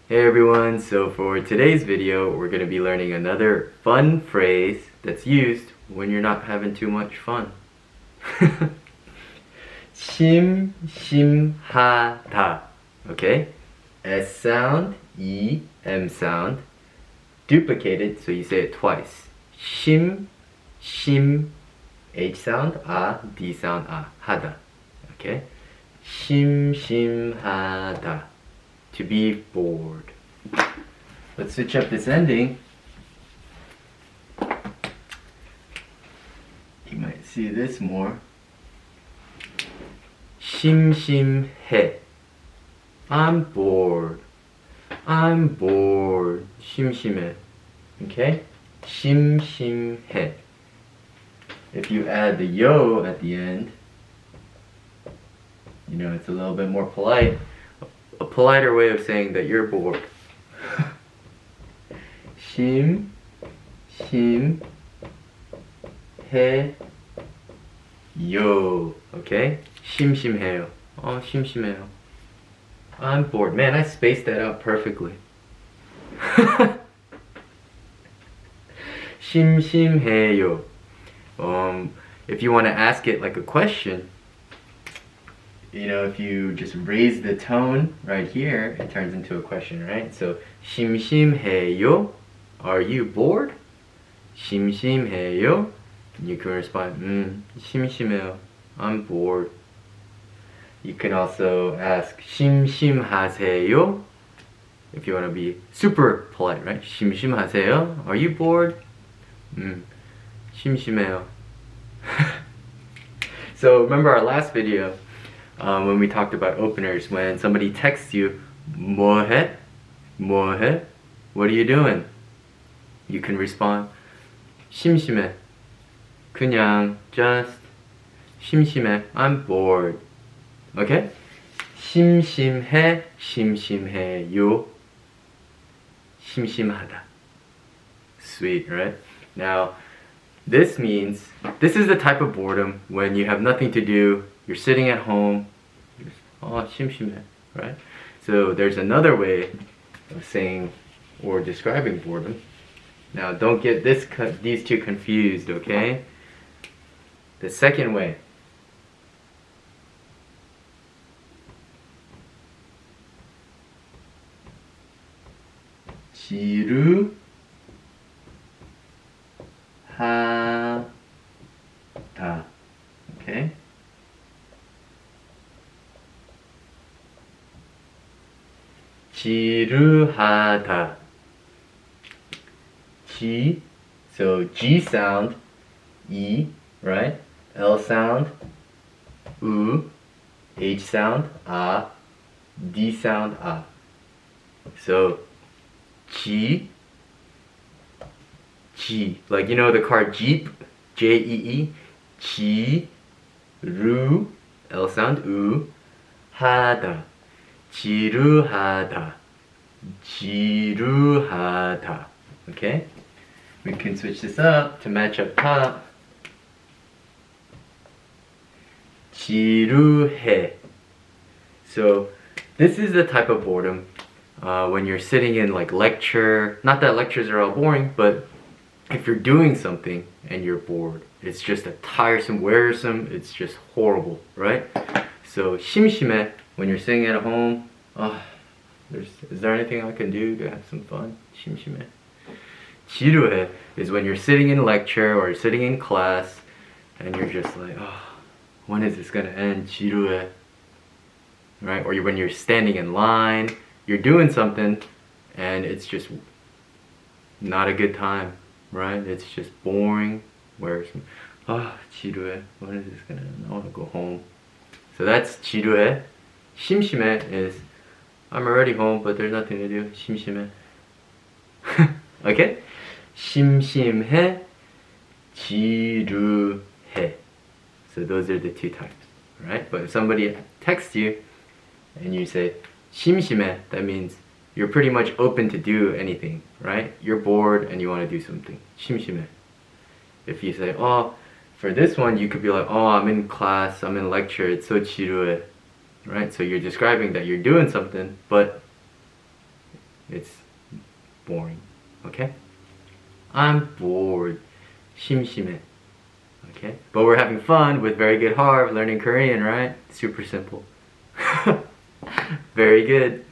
Hey everyone, so for today's video, we're going to be learning another fun phrase that's used when you're not having too much fun. 심심하다. Okay? S sound, E, M sound. Duplicated, so you say it twice. 심, H sound, D sound, 하다. Okay? 심심하다. To be bored. Let's switch up this ending. You might see this more. 심심해. I'm bored. I'm bored. 심심해. Okay? 심심해. If you add the yo at the end, you know, it's a little bit more polite. A politer way of saying that you're bored. 심심해요. Okay? 심심해요. 심심해요. I'm bored. Man, I spaced that out perfectly. 심심해요. If you want to ask it like a question, you know, if you just raise the tone right here, it turns into a question, right? So, 심심해요? Are you bored? 심심해요? You can respond, 심심해요. I'm bored. You can also ask, 심심하세요? If you want to be super polite, right? 심심하세요? Are you bored? 심심해요. So, remember our last video, when we talked about openers, when somebody texts you, 뭐해? 뭐해? What are you doing? You can respond, 심심해. 그냥, just, 심심해. I'm bored. Okay? 심심해, 심심해요. 심심하다. Sweet, right? Now, this means, this is the type of boredom when you have nothing to do, you're sitting at home, 심심해, right? So there's another way of saying or describing boredom. Now don't get these two confused, okay? The second way. 지루하다. Okay? 지루하다. G, so G sound, E, right? L sound, U, H sound, D sound, So G, like you know the car Jeep, J-E-E, G, 루, L sound, U, 하다. 지루하다. 지루하다. Okay? We can switch this up to match up top. 지루해. So, this is the type of boredom when you're sitting in like lecture. Not that lectures are all boring, but if you're doing something and you're bored, it's just a tiresome, wearisome, it's just horrible, right? So, 심심해. When you're sitting at home, is there anything I can do to have some fun? 심심해. 지루해 is when you're sitting in lecture or you're sitting in class and you're just like, when is this gonna end? 지루해. Right? Or when you're standing in line, you're doing something and it's just not a good time, right? It's just boring. 지루해. When is this gonna end? I wanna go home. So that's 지루해. 심심해 is, I'm already home, but there's nothing to do. 심심해. Okay? 심심해, 지루해. So those are the two types, right? But if somebody texts you and you say 심심해, that means you're pretty much open to do anything, right? You're bored and you want to do something. 심심해. If you say, for this one, you could be like, I'm in class, I'm in lecture, it's so 지루해. Right? So you're describing that you're doing something, but it's boring. Okay? I'm bored. 심심해. Okay? But we're having fun with very good Harv learning Korean, right? Super simple. Very good.